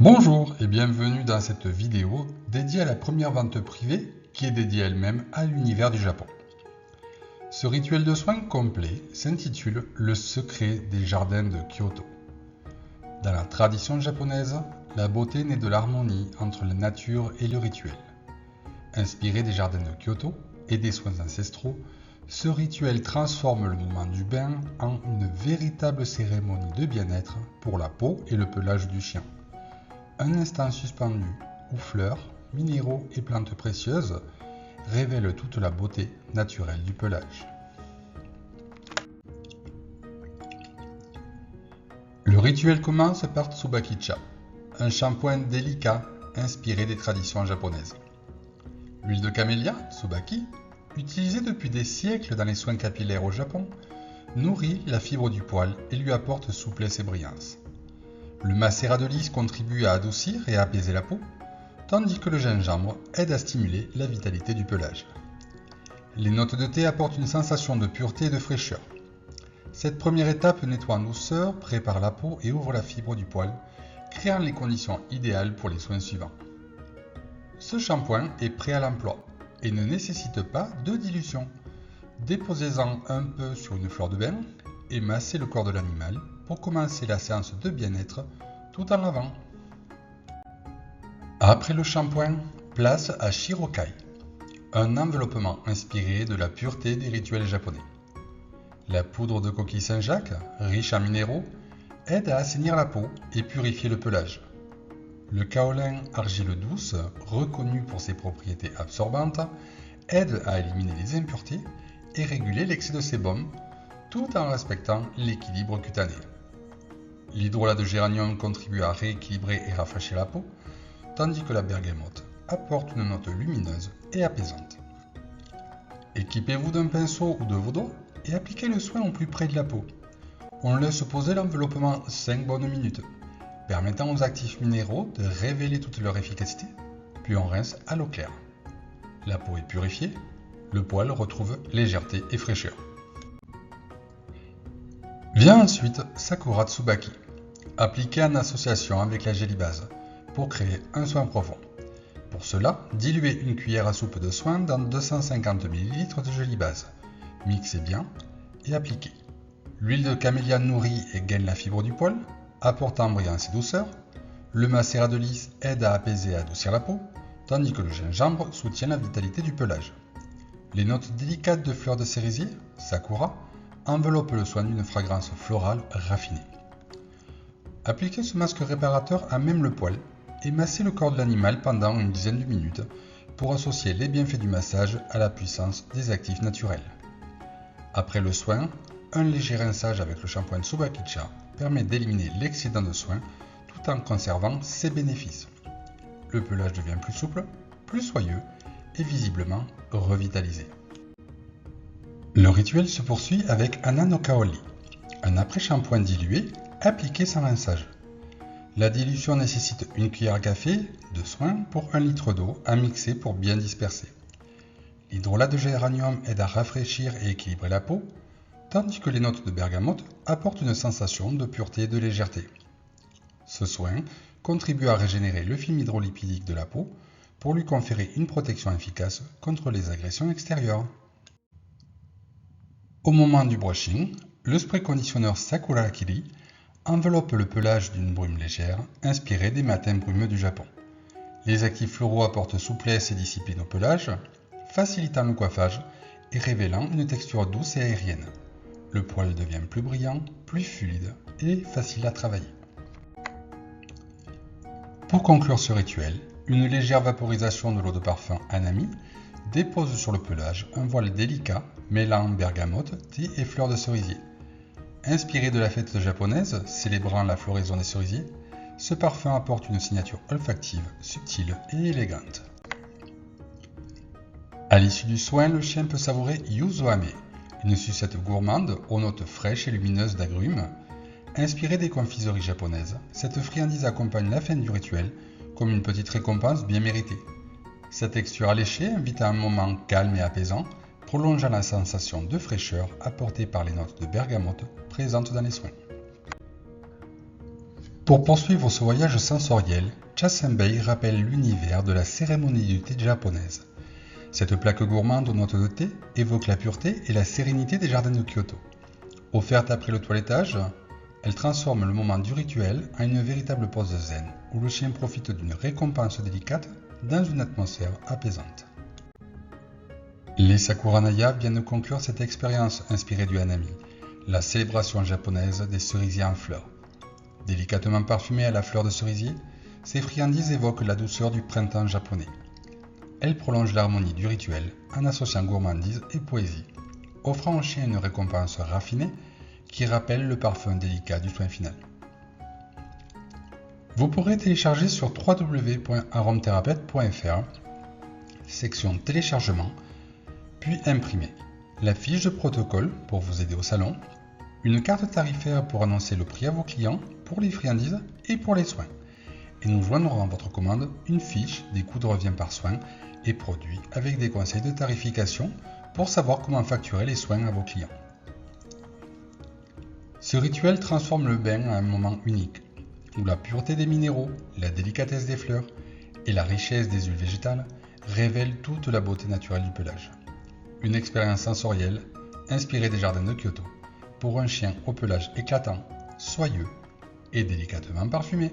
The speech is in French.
Bonjour et bienvenue dans cette vidéo dédiée à la première vente privée qui est dédiée elle-même à l'univers du Japon. Ce rituel de soins complet s'intitule Le secret des jardins de Kyoto. Dans la tradition japonaise, la beauté naît de l'harmonie entre la nature et le rituel. Inspiré des jardins de Kyoto et des soins ancestraux, ce rituel transforme le moment du bain en une véritable cérémonie de bien-être pour la peau et le pelage du chien. Un instant suspendu où fleurs, minéraux et plantes précieuses révèlent toute la beauté naturelle du pelage. Le rituel commence par Tsubakicha, un shampoing délicat inspiré des traditions japonaises. L'huile de camélia, Tsubaki, utilisée depuis des siècles dans les soins capillaires au Japon, nourrit la fibre du poil et lui apporte souplesse et brillance. Le macérat de lys contribue à adoucir et à apaiser la peau, tandis que le gingembre aide à stimuler la vitalité du pelage. Les notes de thé apportent une sensation de pureté et de fraîcheur. Cette première étape nettoie en douceur, prépare la peau et ouvre la fibre du poil, créant les conditions idéales pour les soins suivants. Ce shampoing est prêt à l'emploi et ne nécessite pas de dilution. Déposez-en un peu sur une fleur de bain et massez le corps de l'animal pour commencer la séance de bien-être tout en lavant. Après le shampoing, place à Shirokai, un enveloppement inspiré de la pureté des rituels japonais. La poudre de coquille Saint-Jacques, riche en minéraux, aide à assainir la peau et purifier le pelage. Le kaolin argile douce, reconnu pour ses propriétés absorbantes, aide à éliminer les impuretés et réguler l'excès de sébum, tout en respectant l'équilibre cutané. L'hydrolat de géranium contribue à rééquilibrer et rafraîchir la peau, tandis que la bergamote apporte une note lumineuse et apaisante. Équipez-vous d'un pinceau ou de vos doigts et appliquez le soin au plus près de la peau. On laisse poser l'enveloppement 5 bonnes minutes, permettant aux actifs minéraux de révéler toute leur efficacité, puis on rince à l'eau claire. La peau est purifiée, le poil retrouve légèreté et fraîcheur. Vient ensuite Sakura Tsubaki, appliqué en association avec la gélibase, pour créer un soin profond. Pour cela, diluez une cuillère à soupe de soin dans 250 ml de gélibase. Mixez bien et appliquez. L'huile de camélia nourrit et gaine la fibre du poil, apportant brillance et douceur. Le macérat de lys aide à apaiser et adoucir la peau, tandis que le gingembre soutient la vitalité du pelage. Les notes délicates de fleurs de cerisier, Sakura, enveloppe le soin d'une fragrance florale raffinée. Appliquez ce masque réparateur à même le poil et massez le corps de l'animal pendant une dizaine de minutes pour associer les bienfaits du massage à la puissance des actifs naturels. Après le soin, un léger rinçage avec le shampoing Tsubakicha permet d'éliminer l'excédent de soin tout en conservant ses bénéfices. Le pelage devient plus souple, plus soyeux et visiblement revitalisé. Le rituel se poursuit avec Hana no Kaori, un après-shampoing dilué appliqué sans rinçage. La dilution nécessite une cuillère à café de soin pour 1 litre d'eau à mixer pour bien disperser. L'hydrolat de géranium aide à rafraîchir et équilibrer la peau, tandis que les notes de bergamote apportent une sensation de pureté et de légèreté. Ce soin contribue à régénérer le film hydrolipidique de la peau pour lui conférer une protection efficace contre les agressions extérieures. Au moment du brushing, le spray conditionneur Sakura Kiri enveloppe le pelage d'une brume légère, inspirée des matins brumeux du Japon. Les actifs floraux apportent souplesse et discipline au pelage, facilitant le coiffage et révélant une texture douce et aérienne. Le poil devient plus brillant, plus fluide et facile à travailler. Pour conclure ce rituel, une légère vaporisation de l'eau de parfum Hanami dépose sur le pelage un voile délicat mêlant bergamote, thé et fleurs de cerisier. Inspiré de la fête japonaise célébrant la floraison des cerisiers, ce parfum apporte une signature olfactive, subtile et élégante. À l'issue du soin, le chien peut savourer yuzuame, une sucette gourmande aux notes fraîches et lumineuses d'agrumes. Inspirée des confiseries japonaises, cette friandise accompagne la fin du rituel comme une petite récompense bien méritée. Sa texture alléchée invite à un moment calme et apaisant, prolongeant la sensation de fraîcheur apportée par les notes de bergamote présentes dans les soins. Pour poursuivre ce voyage sensoriel, Chasenbei rappelle l'univers de la cérémonie du thé japonaise. Cette plaque gourmande aux notes de thé évoque la pureté et la sérénité des jardins de Kyoto. Offerte après le toilettage, elle transforme le moment du rituel en une véritable pause zen, où le chien profite d'une récompense délicate dans une atmosphère apaisante. Les Sakuranaya viennent conclure cette expérience inspirée du Hanami, la célébration japonaise des cerisiers en fleurs. Délicatement parfumées à la fleur de cerisier, ces friandises évoquent la douceur du printemps japonais. Elles prolongent l'harmonie du rituel en associant gourmandise et poésie, offrant au chien une récompense raffinée qui rappelle le parfum délicat du soin final. Vous pourrez télécharger sur www.aromethérapeute.fr, section téléchargement, puis imprimer la fiche de protocole pour vous aider au salon, une carte tarifaire pour annoncer le prix à vos clients pour les friandises et pour les soins. Et nous joindrons à votre commande une fiche des coûts de revient par soin et produits avec des conseils de tarification pour savoir comment facturer les soins à vos clients. Ce rituel transforme le bain en un moment unique, où la pureté des minéraux, la délicatesse des fleurs et la richesse des huiles végétales révèlent toute la beauté naturelle du pelage. Une expérience sensorielle inspirée des jardins de Kyoto pour un chien au pelage éclatant, soyeux et délicatement parfumé.